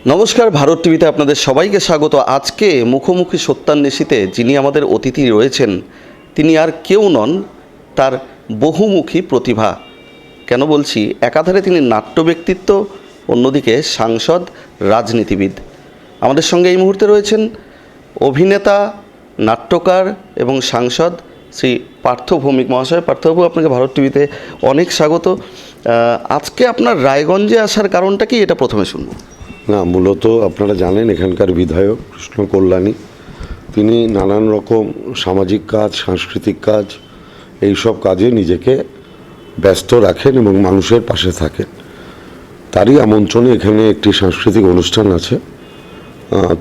নমস্কার, ভারত টিভিতে আপনাদের সবাইকে স্বাগত। আজকে মুখোমুখি সত্যান্বেষীতে যিনি আমাদের অতিথি রয়েছেন তিনি আর কেউ নন, তার বহুমুখী প্রতিভা। কেন বলছি, একাধারে তিনি নাট্য ব্যক্তিত্ব, অন্যদিকে সাংসদ, রাজনীতিবিদ। আমাদের সঙ্গে এই মুহূর্তে রয়েছেন অভিনেতা, নাট্যকার এবং সাংসদ শ্রী পার্থ ভৌমিক মহাশয়। পার্থবাবু, আপনাকে ভারত টিভিতে অনেক স্বাগত। আজকে আপনার রায়গঞ্জে আসার কারণটা কি, এটা প্রথমে শুনব। না, মূলত আপনারা জানেন এখানকার বিধায়ক কৃষ্ণ কল্যাণী, তিনি নানান রকম সামাজিক কাজ, সাংস্কৃতিক কাজ, এইসব কাজে নিজেকে ব্যস্ত রাখেন এবং মানুষের পাশে থাকেন। তারই আমন্ত্রণে এখানে একটি সাংস্কৃতিক অনুষ্ঠান আছে,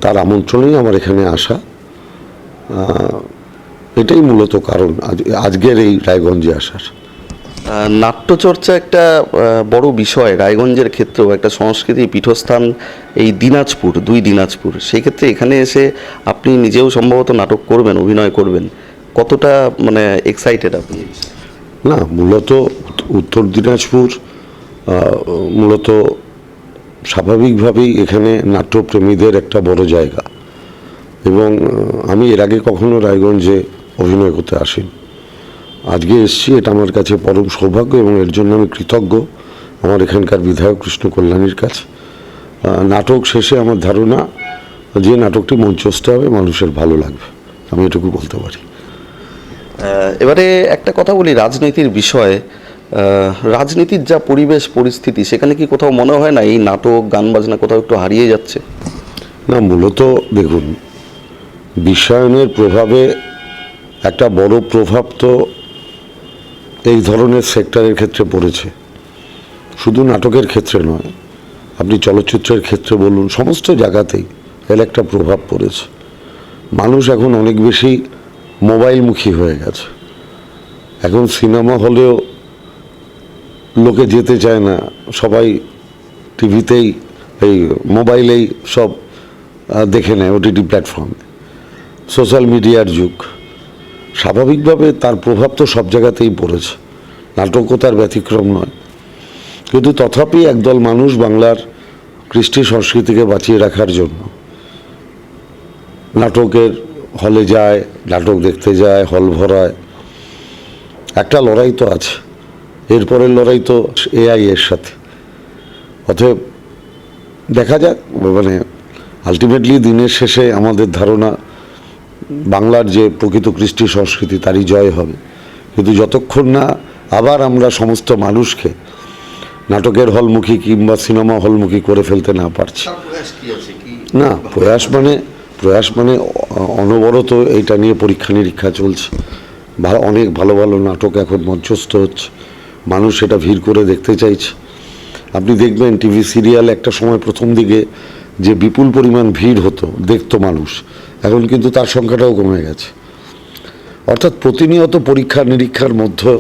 তার আমন্ত্রণেই আমার এখানে আসা। এটাই মূলত কারণ আজকের এই রায়গঞ্জে আসার। নাট্যচর্চা একটা বড় বিষয় রায়গঞ্জের ক্ষেত্রেও, একটা সংস্কৃতি পীঠস্থান এই দিনাজপুর, দিনাজপুর। সেই ক্ষেত্রে এখানে এসে আপনি নিজেও সম্ভবত নাটক করবেন, অভিনয় করবেন, কতটা এক্সাইটেড আপনি? না, মূলত উত্তর দিনাজপুর মূলত স্বাভাবিকভাবেই এখানে নাট্যপ্রেমীদের একটা বড় জায়গা, এবং আমি এর আগে কখনো রায়গঞ্জে অভিনয় করতে আসিনি। আজকে এসেছি, এটা আমার কাছে পরম সৌভাগ্য এবং এর জন্য আমি কৃতজ্ঞ আমার এখানকার বিধায়ক কৃষ্ণ কল্যাণীর কাছে। নাটক শেষে আমার ধারণা যে নাটকটি মঞ্চস্থ হবে মানুষের ভালো লাগবে, আমি এটুকু বলতে পারি। এবারে একটা কথা বলি রাজনীতির বিষয়ে। রাজনীতির যা পরিবেশ পরিস্থিতি, সেখানে কি কোথাও মনে হয় না এই নাটক, গান বাজনা কোথাও একটু হারিয়ে যাচ্ছে? না, মূলত দেখুন, বিশ্বায়নের প্রভাবে একটা বড় প্রভাব তো এই ধরনের সেক্টরের ক্ষেত্রে পড়েছে, শুধু নাটকের ক্ষেত্রে নয়, আপনি চলচ্চিত্রের ক্ষেত্রে বলুন, সমস্ত জায়গাতেই এর একটা প্রভাব পড়েছে। মানুষ এখন অনেক বেশি মোবাইলমুখী হয়ে গেছে। এখন সিনেমা হলেও লোকে যেতে চায় না, সবাই টিভিতেই, এই মোবাইলেই সব দেখে নেয়, ওটিটি প্ল্যাটফর্মে। সোশ্যাল মিডিয়ার যুগ, স্বাভাবিকভাবে তার প্রভাব তো সব জায়গাতেই পড়েছে, নাটকও তার ব্যতিক্রম নয়। কিন্তু তথাপি একদল মানুষ বাংলার কৃষ্টি সংস্কৃতিকে বাঁচিয়ে রাখার জন্য নাটকের হলে যায়, নাটক দেখতে যায়, হল ভরায়। একটা লড়াই তো আছে, এরপরের লড়াই তো এআই এর সাথে। অতএব দেখা যাক, আলটিমেটলি দিনের শেষে আমাদের ধারণা বাংলার যে প্রকৃত কৃষ্টি সংস্কৃতি তারই জয় হবে। কিন্তু যতক্ষণ না আবার আমরা সমস্ত মানুষকে নাটকের হলমুখী কিংবা সিনেমা হলমুখী করে ফেলতে না পারছি। না, প্রয়াস মানে অনবরত এইটা নিয়ে পরীক্ষা নিরীক্ষা চলছে। অনেক ভালো ভালো নাটক এখন মঞ্চস্থ হচ্ছে, মানুষ সেটা ভিড় করে দেখতে চাইছে। আপনি দেখবেন টিভি সিরিয়াল একটা সময় প্রথম দিকে যে বিপুল পরিমাণ ভিড় হতো, দেখতো মানুষ, এখন কিন্তু তার সংখ্যাটাও কমে গেছে। অর্থাৎ প্রতিনিয়ত পরীক্ষা নিরীক্ষার মধ্যে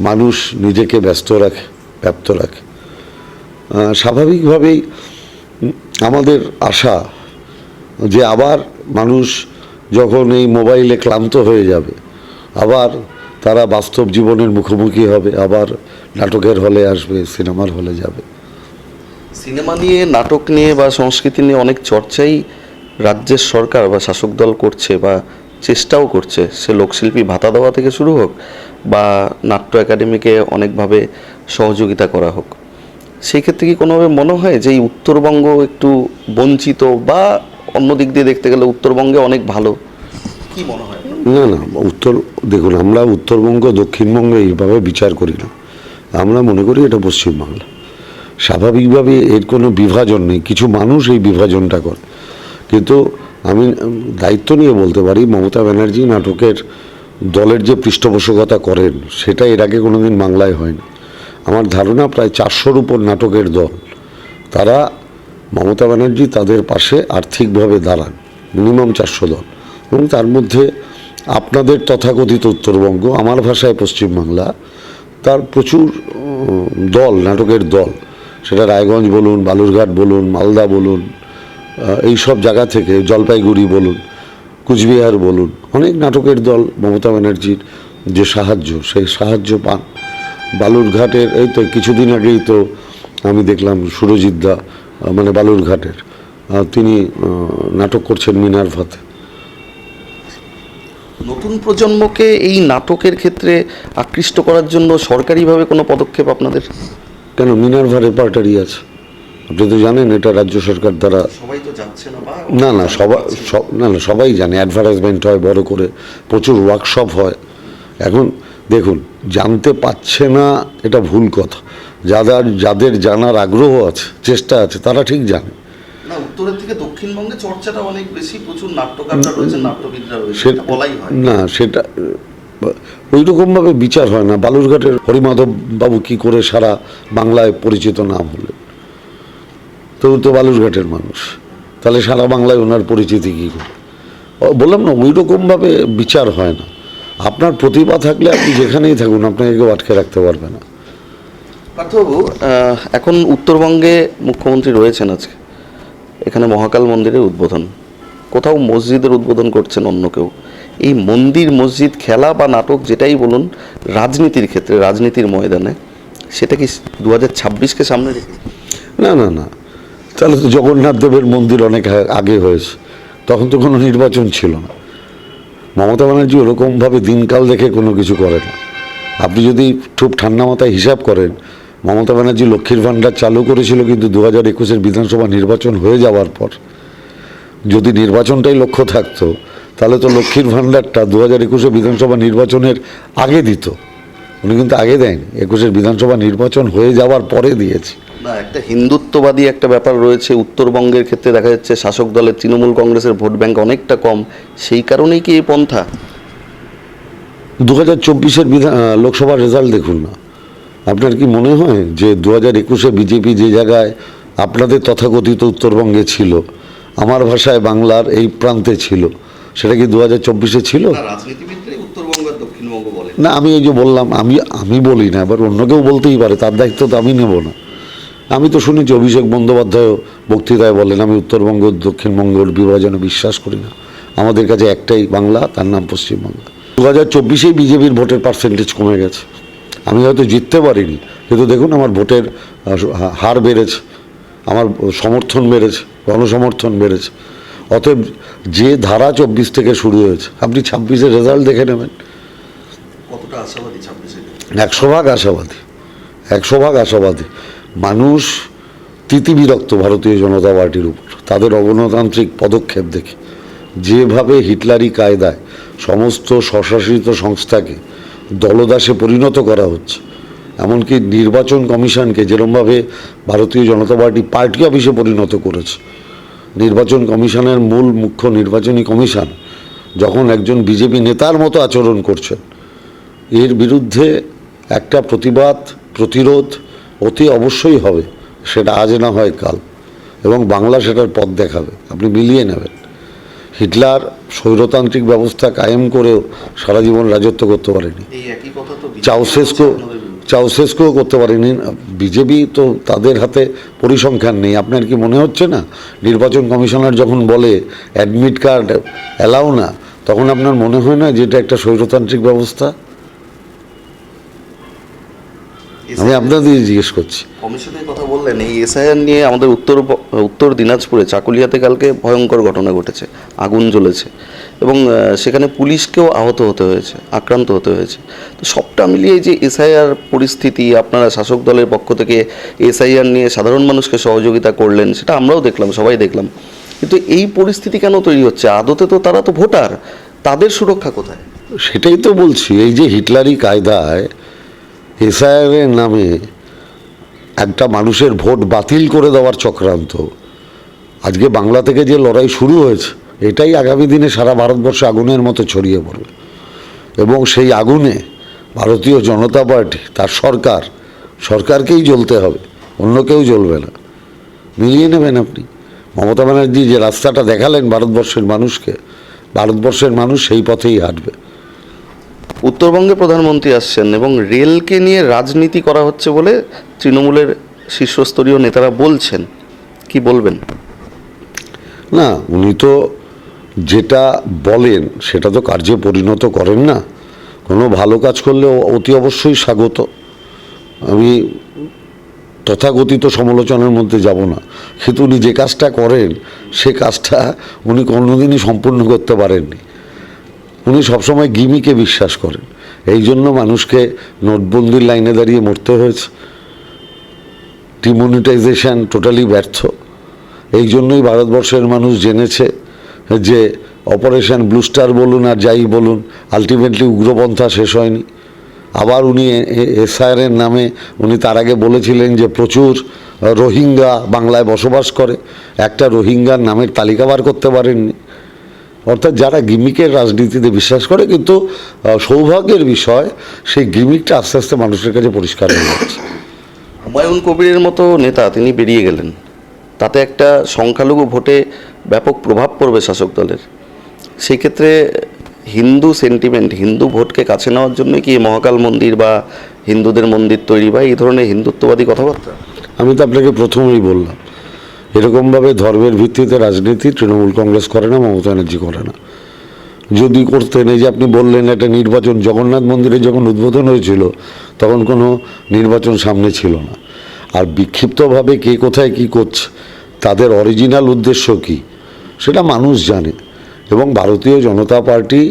মানুষ নিজেকে ব্যপ্ত রাখে। স্বাভাবিকভাবেই আমাদের আশা যে আবার মানুষ যখন এই মোবাইলে ক্লান্ত হয়ে যাবে, আবার তারা বাস্তব জীবনের মুখোমুখি হবে, আবার নাটকের হলে আসবে, সিনেমার হলে যাবে। সিনেমা নিয়ে, নাটক নিয়ে বা সংস্কৃতি নিয়ে অনেক চর্চাই রাজ্যের সরকার বা শাসক দল করছে বা চেষ্টাও করছে। সে লোকশিল্পী ভাতা দেওয়া থেকে শুরু হোক বা নাট্য একাডেমিকে অনেকভাবে সহযোগিতা করা হোক। সেই ক্ষেত্রে কি কোনোভাবে মনে হয় যে এই উত্তরবঙ্গ একটু বঞ্চিত, বা অন্য দিক দিয়ে দেখতে গেলে উত্তরবঙ্গে অনেক ভালো? কি মনে হয়? না, দেখুন, আমরা উত্তরবঙ্গ দক্ষিণবঙ্গ এইভাবে বিচার করি না। আমরা মনে করি এটা পশ্চিমবাংলা। স্বাভাবিকভাবে এর কোনো বিভাজন নেই, কিছু মানুষ এই বিভাজনটা করে। কিন্তু আমি দায়িত্ব নিয়ে বলতে পারি, মমতা ব্যানার্জি নাটকের দলের যে পৃষ্ঠপোষকতা করেন সেটা এর আগে কোনোদিন বাংলায় হয়নি। আমার ধারণা প্রায় 400-র উপর নাটকের দল, তারা মমতা ব্যানার্জি তাদের পাশে আর্থিকভাবে দাঁড়ান, মিনিমাম 400 দল। এবং তার মধ্যে আপনাদের তথাকথিত উত্তরবঙ্গ, আমার ভাষায় পশ্চিমবাংলা, তার প্রচুর দল, নাটকের দল, সেটা রায়গঞ্জ বলুন, বালুরঘাট বলুন, মালদা বলুন, এই সব জায়গা থেকে, জলপাইগুড়ি বলুন, কুচবিহার বলুন, অনেক নাটকের দল মমতা ব্যানার্জির যে সাহায্য, সেই সাহায্য পান। বালুরঘাটের এই তো কিছুদিন আগেই তো আমি দেখলাম সুরজিৎ দা, বালুরঘাটের তিনি নাটক করছেন মিনার্ভাতে। নতুন প্রজন্মকে এই নাটকের ক্ষেত্রে আকৃষ্ট করার জন্য সরকারিভাবে কোনো পদক্ষেপ আপনাদের? কেন, মিনার্ভা রেপার্টারি আছে, আপনি তো জানেন, এটা রাজ্য সরকার দ্বারা। সবাই তো যাচ্ছে না বা না, সবাই জানে, অ্যাডভার্টাইজমেন্ট হয় বড় করে, প্রচুর ওয়ার্কশপ হয়। এখন দেখুন, জানতে পারছে না এটা ভুল কথা। যাদের জানার আগ্রহ আছে, চেষ্টা আছে, তারা ঠিক জানে। না, উত্তরের থেকে দক্ষিণবঙ্গে চর্চাটা অনেক বেশি, প্রচুর নাট্যকাররা রয়েছে, নাট্যবিদরা রয়েছে, এটা বলাই হয় না। সেটা ওই রকমভাবে বিচার হয় না। বালুরঘাটের হরিমাধব বাবু কি করে সারা বাংলায় পরিচিত নাম হলেন? তো বালুরঘাটের মানুষ, তাহলে সারা বাংলায় ওনার পরিচিতি কী করে? বললাম না, ওই রকমভাবে বিচার হয় না। আপনার প্রতিভা থাকলে আপনি যেখানেই থাকুন, আপনাকে কেউ আটকে রাখতে পারবে না। পার্থবাবু, এখন উত্তরবঙ্গে মুখ্যমন্ত্রী রয়েছেন, আজকে এখানে মহাকাল মন্দিরের উদ্বোধন, কোথাও মসজিদের উদ্বোধন করছেন অন্য কেউ। এই মন্দির, মসজিদ, খেলা বা নাটক যেটাই বলুন, রাজনীতির ক্ষেত্রে, রাজনীতির ময়দানে, সেটা কি 2026কে সামনে রেখে? না, তাহলে তো জগন্নাথ দেবের মন্দির অনেক আগে হয়েছে, তখন তো কোনো নির্বাচন ছিল না। মমতা ব্যানার্জি ওরকমভাবে দিনকাল দেখে কোনো কিছু করে না। আপনি যদি খুব ঠান্ডা মাথায় হিসাব করেন, মমতা ব্যানার্জি লক্ষ্মীর ভাণ্ডার চালু করেছিল কিন্তু 2021-এর বিধানসভা নির্বাচন হয়ে যাওয়ার পর। যদি নির্বাচনটাই লক্ষ্য থাকতো, তাহলে তো লক্ষ্মীর ভাণ্ডারটা 2021-এ বিধানসভা নির্বাচনের আগে দিত। উনি কিন্তু আগে দেয়নি, 21-এর বিধানসভা নির্বাচন হয়ে যাওয়ার পরে দিয়েছে। না, একটা হিন্দুত্ববাদী একটা ব্যাপার রয়েছে উত্তরবঙ্গের ক্ষেত্রে, দেখা যাচ্ছে শাসক দলের তৃণমূল কংগ্রেসের ভোট ব্যাংক অনেকটা কম, সেই কারণেই কি এই পন্থা? 2024-এর লোকসভার রেজাল্ট দেখুন না। আপনার কি মনে হয় যে 2021-এ বিজেপি যে জায়গায় আপনাদের তথাকথিত উত্তরবঙ্গে ছিল, আমার ভাষায় বাংলার এই প্রান্তে ছিল, সেটা কি 2024-এ ছিল? রাজনীতিবিদরাই উত্তরবঙ্গ আর দক্ষিণবঙ্গ বলে না, আমি এই যে বললাম, আমি বলি না, এবার অন্য কেউ বলতেই পারে, তার দায়িত্ব তো আমি নেব না। আমি তো শুনেছি অভিষেক বন্দ্যোপাধ্যায় বক্তৃতায় বলেন, আমি উত্তরবঙ্গ দক্ষিণবঙ্গের বিভাজনে বিশ্বাস করি না, আমাদের কাছে একটাই বাংলা, তার নাম পশ্চিমবঙ্গ। 2024-এই বিজেপির ভোটের পার্সেন্টেজ কমে গেছে। আমি হয়তো জিততে পারিনি, কিন্তু দেখুন আমার ভোটের হার বেড়েছে, আমার সমর্থন বেড়েছে, গণসমর্থন বেড়েছে। অতএব যে ধারা 24 থেকে শুরু হয়েছে, আপনি 26-এর রেজাল্ট দেখে নেবেন। কতটা আশাবাদী 26-এ? 100% আশাবাদী, 100% আশাবাদী। মানুষ তিতিবিরক্ত ভারতীয় জনতা পার্টির উপর, তাদের অগণতান্ত্রিক পদক্ষেপ দেখে। যেভাবে হিটলারি কায়দায় সমস্ত স্বশাসিত সংস্থাকে দলদাসে পরিণত করা হচ্ছে, এমনকি নির্বাচন কমিশনকে যেরকমভাবে ভারতীয় জনতা পার্টি পার্টি অফিসে পরিণত করেছে। নির্বাচন কমিশনের মূল মুখ্য নির্বাচনী কমিশন যখন একজন বিজেপি নেতার মতো আচরণ করছেন, এর বিরুদ্ধে একটা প্রতিরোধ অতি অবশ্যই হবে। সেটা আজ না হয় কাল, এবং বাংলা সেটার পথ দেখাবে। আপনি মিলিয়ে নেবেন, হিটলার স্বৈরতান্ত্রিক ব্যবস্থা কায়েম করেও সারা জীবন রাজত্ব করতে পারেনি, চাউসেস্কো করতে পারেনি। বিজেপি তো তাদের হাতে পরিসংখ্যান নেই। আপনার কি মনে হচ্ছে না, নির্বাচন কমিশনার যখন বলে অ্যাডমিট কার্ড অ্যালাউ না, তখন আপনার মনে হয় না যে এটা একটা স্বৈরতান্ত্রিক ব্যবস্থা? আমি আপনাদের জিজ্ঞেস করছি। কমিশনের কথা বললেন, এই এসআইআর নিয়ে আমাদের উত্তর দিনাজপুরে চাকুলিয়াতে কালকে ভয়ঙ্কর ঘটনা ঘটেছে, আগুন জ্বলেছে এবং সেখানে পুলিশকেও আহত হতে হয়েছে, আক্রান্ত হতে হয়েছে। তো সবটা মিলিয়ে যে এসআইআর পরিস্থিতি, আপনারা শাসক দলের পক্ষ থেকে এসআইআর নিয়ে সাধারণ মানুষকে সহযোগিতা করলেন, সেটা আমরাও দেখলাম, সবাই দেখলাম, কিন্তু এই পরিস্থিতি কেন তৈরি হচ্ছে? আদতে তো তারা তো ভোটার, তাদের সুরক্ষা কোথায়? সেটাই তো বলছি, এই যে হিটলারি কায়দায় এসআইআরের নামে একটা মানুষের ভোট বাতিল করে দেওয়ার চক্রান্ত, আজকে বাংলা থেকে যে লড়াই শুরু হয়েছে, এটাই আগামী দিনে সারা ভারতবর্ষে আগুনের মতো ছড়িয়ে পড়বে। এবং সেই আগুনে ভারতীয় জনতা পার্টি, তার সরকারকেই জ্বলতে হবে, অন্য কেউ জ্বলবে না। মিলিয়ে নেবেন আপনি। মমতা ব্যানার্জি যে রাস্তাটা দেখালেন ভারতবর্ষের মানুষকে, ভারতবর্ষের মানুষ সেই পথেই হাঁটবে। উত্তরবঙ্গে প্রধানমন্ত্রী আসছেন এবং রেলকে নিয়ে রাজনীতি করা হচ্ছে বলে তৃণমূলের শীর্ষস্তরীয় নেতারা বলছেন, কি বলবেন? না, উনি তো যেটা বলেন সেটা তো কার্যে পরিণত করেন না। কোনো ভালো কাজ করলে অতি অবশ্যই স্বাগত। আমি তথাকথিত সমালোচনার মধ্যে যাব না, কিন্তু উনি যে কাজটা করেন সে কাজটা উনি কোনোদিনই সম্পূর্ণ করতে পারেননি। উনি সবসময় গিমিকে বিশ্বাস করেন, এই জন্য মানুষকে নোটবন্দির লাইনে দাঁড়িয়ে মরতে হয়েছে। ডিমনিটাইজেশন টোটালি ব্যর্থ। এই জন্যই ভারতবর্ষের মানুষ জেনেছে যে অপারেশন ব্লু স্টার বলুন আর যাই বলুন, আলটিমেটলি উগ্রপন্থা শেষ হয়নি। আবার উনি এসআইআরের নামে উনি তার আগে বলেছিলেন যে প্রচুর রোহিঙ্গা বাংলায় বসবাস করে, একটা রোহিঙ্গার নামের তালিকা বার করতে পারেননি। অর্থাৎ যারা গিমিকের রাজনীতিতে বিশ্বাস করে, কিন্তু সৌভাগ্যের বিষয় সেই গিমিকটা আস্তে আস্তে মানুষের কাছে পরিষ্কার হয়ে যাচ্ছে। হুমায়ুন কবিরের মতো নেতা তিনি বেরিয়ে গেলেন, তাতে একটা সংখ্যালঘু ভোটে ব্যাপক প্রভাব পড়বে শাসক দলের। সেই ক্ষেত্রে হিন্দু সেন্টিমেন্ট, হিন্দু ভোটকে কাছে নেওয়ার জন্য কি মহাকাল মন্দির বা হিন্দুদের মন্দির তৈরি বা এই ধরনের হিন্দুত্ববাদী কথাবার্তা? আমি তো আপনাকে প্রথমেই বললাম, এরকমভাবে ধর্মের ভিত্তিতে রাজনীতি তৃণমূল কংগ্রেস করে না, মমতা ব্যানার্জি করে না। যদি করতেন, এই যে আপনি বললেন একটা নির্বাচন, জগন্নাথ মন্দিরে যখন উদ্বোধন হয়েছিল তখন কোনো নির্বাচন সামনে ছিল না। আর বিক্ষিপ্তভাবে কে কোথায় কি করছে, তাদের অরিজিনাল উদ্দেশ্য কি সেটা মানুষ জানে। এবং ভারতীয় জনতা পার্টি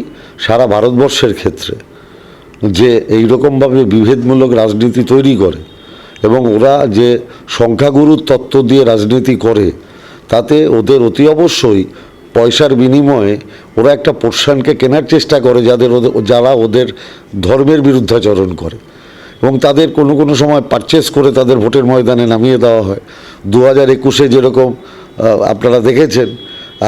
সারা ভারতবর্ষের ক্ষেত্রে যে এইরকমভাবে বিভেদমূলক রাজনীতি তৈরি করে এবং ওরা যে সংখ্যাগুরুর তত্ত্ব দিয়ে রাজনীতি করে, তাতে ওদের অতি অবশ্যই পয়সার বিনিময়ে ওরা একটা পোর্শনকে কেনার চেষ্টা করে যারা ওদের ধর্মের বিরুদ্ধাচরণ করে, এবং তাদের কোনো কোনো সময় পারচেস করে তাদের ভোটের ময়দানে নামিয়ে দেওয়া হয়। 2021-এ যেরকম আপনারা দেখেছেন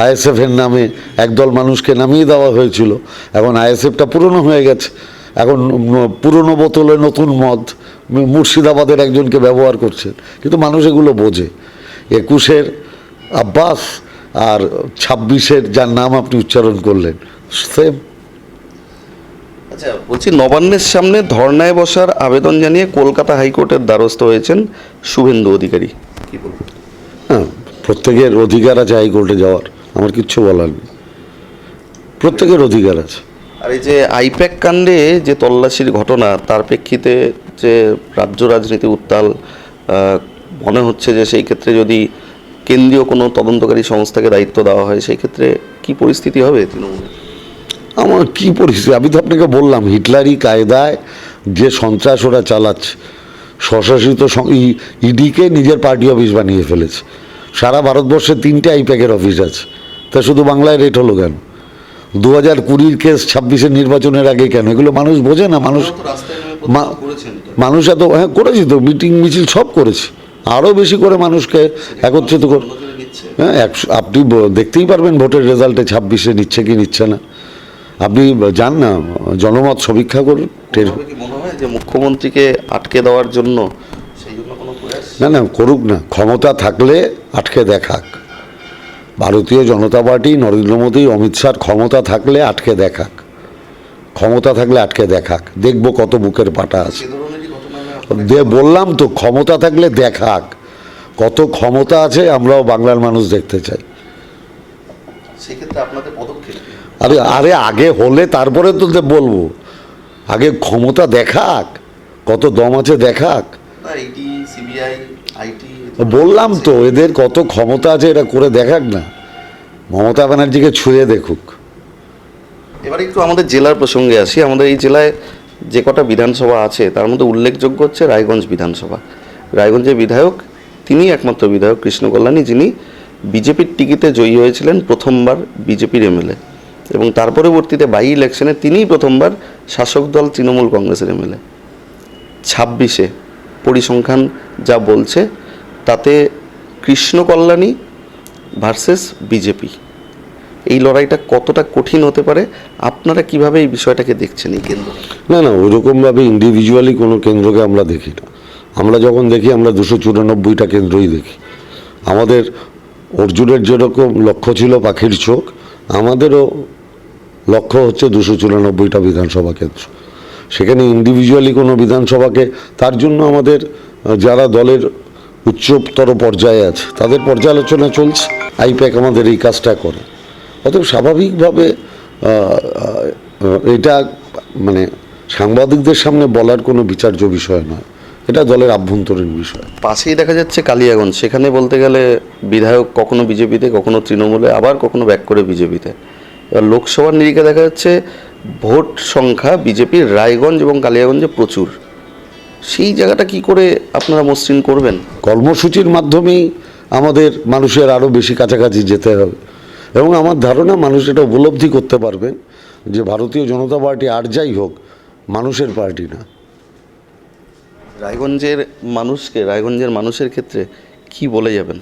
আইএসএফের নামে একদল মানুষকে নামিয়ে দেওয়া হয়েছিল। এখন আইএসএফটা পুরনো হয়ে গেছে, এখন পুরনো বোতলে নতুন মদ মুর্শিদাবাদের একজনকে ব্যবহার করছেন, কিন্তু মানুষ এগুলো বোঝে। 21-এর আব্বাস আর 26-এর যার নাম আপনি উচ্চারণ করলেন সেম। আচ্ছা, বলছি নবান্নের সামনে ধর্নায় বসার আবেদন জানিয়ে কলকাতা হাইকোর্টের দ্বারস্থ হয়েছেন শুভেন্দু অধিকারী, কি বলবেন? হ্যাঁ, প্রত্যেকের অধিকার আছে হাইকোর্টে যাওয়ার, আমার কিচ্ছু বলার নেই, প্রত্যেকের অধিকার আছে। আর এই যে আইপ্যাক কাণ্ডে যে তল্লাশির ঘটনা, তার প্রেক্ষিতে যে রাজ্য রাজনীতি উত্তাল, মনে হচ্ছে যে সেই ক্ষেত্রে যদি কেন্দ্রীয় কোনো তদন্তকারী সংস্থাকে দায়িত্ব দেওয়া হয়, সেই ক্ষেত্রে কি পরিস্থিতি হবে তৃণমূলের? আমার কি পরিস্থিতি, আমি তো আপনাকে বললাম, হিটলারি কায়দায় যে সন্ত্রাস ওরা চালাচ্ছে, স্বশাসিত ইডিকে নিজের পার্টি অফিস বানিয়ে ফেলেছে। সারা ভারতবর্ষে 3টে আইপ্যাকের অফিস আছে, তা শুধু বাংলায় রেট হলো কেন? 2020-র কেস 26-এর নির্বাচনের আগে কেন? এগুলো মানুষ বোঝে না। মানুষ এত করেছি তো, মিটিং মিছিল সব করেছি, আরও বেশি করে মানুষকে একত্রিত করে। হ্যাঁ, আপনি দেখতেই পারবেন ভোটের রেজাল্টে 26-এ নিচ্ছে কি নিচ্ছে না। আপনি যান না, জনমত সমীক্ষা করুন। মনে হয় যে মুখ্যমন্ত্রীকে আটকে দেওয়ার জন্য সেই জন্য কোনো প্রয়াস? না, করুক না, ক্ষমতা থাকলে আটকে দেখাক। ভারতীয় জনতা পার্টি, নরেন্দ্র মোদী, অমিত শাহ ক্ষমতা থাকলে আটকে দেখাক, ক্ষমতা থাকলে আটকে দেখাক, দেখবো কত বুকের পাটা আছে। বললাম তো, ক্ষমতা থাকলে দেখাক কত ক্ষমতা আছে, আমরাও বাংলার মানুষ দেখতে চাই। সেক্ষেত্রে আপনাদের পদক্ষেপ? আরে আগে হলে তারপরে তো বলবো, আগে ক্ষমতা দেখাক, কত দম আছে দেখাক। বললাম তো, এদের কত ক্ষমতা আছে এটা করে দেখাক না, মমতা ব্যানার্জিকে ছুঁয়ে দেখুক। এবার একটু আমাদের জেলার প্রসঙ্গে আসি। আমাদের এই জেলায় যে কটা বিধানসভা আছে তার মধ্যে উল্লেখযোগ্য হচ্ছে রায়গঞ্জ বিধানসভা। রায়গঞ্জের বিধায়ক, তিনি একমাত্র বিধায়ক কৃষ্ণ কল্যাণী, যিনি বিজেপির টিকিটে জয়ী হয়েছিলেন প্রথমবার বিজেপির এমএলএ, এবং তার পরবর্তীতে বাই ইলেকশনে তিনিই প্রথমবার শাসক দল তৃণমূল কংগ্রেসের এমএলএ। 26-এ পরিসংখ্যান যা বলছে তাতে কৃষ্ণ কল্যাণী ভার্সেস বিজেপি, এই লড়াইটা কতটা কঠিন হতে পারে? আপনারা কিভাবে এই বিষয়টাকে দেখছেন এই কেন্দ্র? না, ওইরকমভাবে ইন্ডিভিজুয়ালি কোনো কেন্দ্রকে আমরা দেখি না। আমরা যখন দেখি আমরা 294টা কেন্দ্রই দেখি। আমাদের অর্জুনের যেরকম লক্ষ্য ছিল পাখির চোখ, আমাদেরও লক্ষ্য হচ্ছে 294টা বিধানসভা কেন্দ্র। সেখানে ইন্ডিভিজুয়ালি কোনো বিধানসভাকে, তার জন্য আমাদের যারা দলের উচ্চতর পর্যায়ে আছে তাদের পর্যালোচনা চলছে। আইপ্যাক আমাদের এই কাজটা করে। অতএব স্বাভাবিকভাবে এটা মানে সাংবাদিকদের সামনে বলার কোনো বিচার্য বিষয় নয় এটা দলের আভ্যন্তরীণ বিষয়। পাশেই দেখা যাচ্ছে কালিয়াগঞ্জ, সেখানে বলতে গেলে বিধায়ক কখনো বিজেপিতে, কখনো তৃণমূলে, আবার কখনো ব্যাক করে বিজেপিতে। এবার লোকসভার নিরিখে দেখা যাচ্ছে ভোট সংখ্যা বিজেপির রায়গঞ্জ এবং কালিয়াগঞ্জে প্রচুর। সেই জায়গাটা কি করে আপনারা মসৃণ করবেন? কর্মসূচির মাধ্যমেই আমাদের মানুষের আরও বেশি কাছাকাছি যেতে হবে, এবং আমার ধারণা মানুষ এটা উপলব্ধি করতে পারবেন যে ভারতীয় জনতা পার্টি আর যাই হোক মানুষের পার্টি না। রায়গঞ্জের মানুষের ক্ষেত্রে কি বলে যাবেন?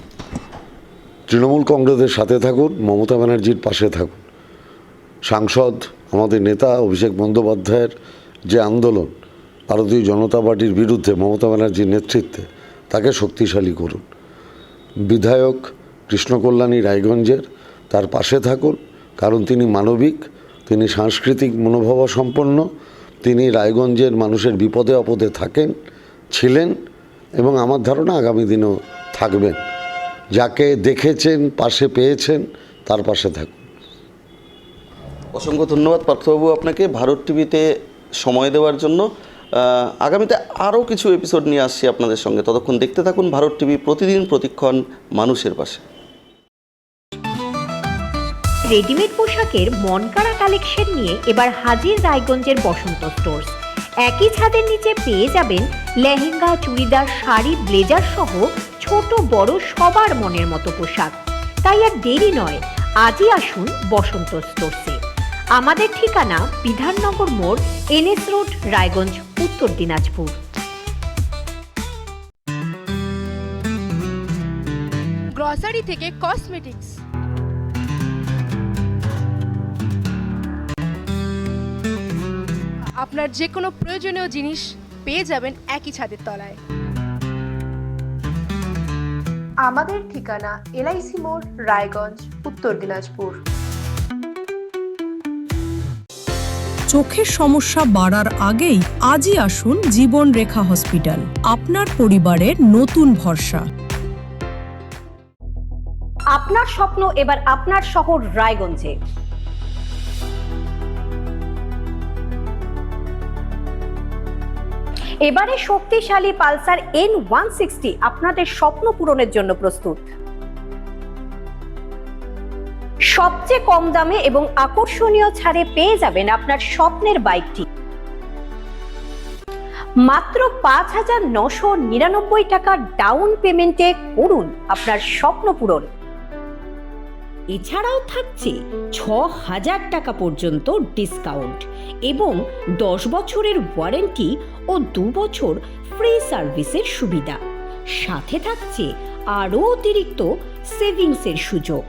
তৃণমূল কংগ্রেসের সাথে থাকুন, মমতা ব্যানার্জির পাশে থাকুন। সাংসদ আমাদের নেতা অভিষেক বন্দ্যোপাধ্যায়ের যে আন্দোলন ভারতীয় জনতা পার্টির বিরুদ্ধে মমতা ব্যানার্জির নেতৃত্বে, তাকে শক্তিশালী করুন। বিধায়ক কৃষ্ণকল্যাণী রায়গঞ্জের, তার পাশে থাকুন, কারণ তিনি মানবিক, তিনি সাংস্কৃতিক মনোভাবাসম্পন্ন, তিনি রায়গঞ্জের মানুষের বিপদে আপদে ছিলেন এবং আমার ধারণা আগামী দিনেও থাকবেন। যাকে দেখেছেন, পাশে পেয়েছেন, তার পাশে থাকুন। অসংখ্য ধন্যবাদ পার্থবাবু আপনাকে ভারত টিভিতে সময় দেওয়ার জন্য। আগামীতে আরও কিছু এপিসোড নিয়ে আসছি আপনাদের সঙ্গে। ততক্ষণ দেখতে থাকুন ভারত টিভি, প্রতিদিন প্রতিক্ষণ মানুষের পাশে। রেডিমেড পোশাকের মনকাড়া কালেকশন নিয়ে এবার হাজির রায়গঞ্জের বসন্ত স্টোর্স। একই ছাদের নিচে পেয়ে যাবেন লেহেঙ্গা, চুড়িদার, শাড়ি, ব্লেজার সহ ছোট বড় সবার মনের মতো পোশাক। তাই আর দেরি নয়, আজই আসুন বসন্ত স্টোর্সে। আমাদের ঠিকানা বিধাননগর মোড়, NS রোড, রায়গঞ্জ, উত্তর দিনাজপুর। গ্রসারি থেকে কসমেটিক্স, আপনার যে কোনো প্রয়োজনীয় জিনিস পেয়ে যাবেন একই ছাদের তলায়। আমাদের ঠিকানা LIC মোড়, রায়গঞ্জ, উত্তর দিনাজপুর। চোখের সমস্যা বাড়ার আগেই আজই আসুন জীবন রেখা হসপিটাল, আপনার পরিবারের নতুন ভরসা। আপনার স্বপ্ন এবার আপনার শহর রায়গঞ্জে। এবারে শক্তিশালী পালসার N160 আপনাদের স্বপ্ন পূরণের জন্য প্রস্তুত। সবচেয়ে কম দামে এবং আকর্ষণীয় ছাড়ে পেয়ে যাবেন আপনার স্বপ্নের বাইকটি। মাত্র 5,999 টাকা ডাউন পেমেন্টে করুন আপনার স্বপ্ন পূরণ। এছাড়াও থাকছে 6,000 টাকা পর্যন্ত ডিসকাউন্ট এবং 10 বছরের ওয়ারেন্টি ও 2 বছর ফ্রি সার্ভিসের সুবিধা। সাথে থাকছে আরও অতিরিক্ত সেভিংসের সুযোগ।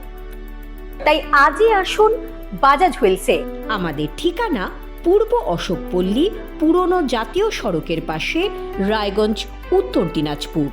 তাই আজই আসুন বাজাজ হুইলসে। আমাদের ঠিকানা পূর্ব অশোকপল্লী, পুরনো জাতীয় সড়কের পাশে, রায়গঞ্জ, উত্তর দিনাজপুর।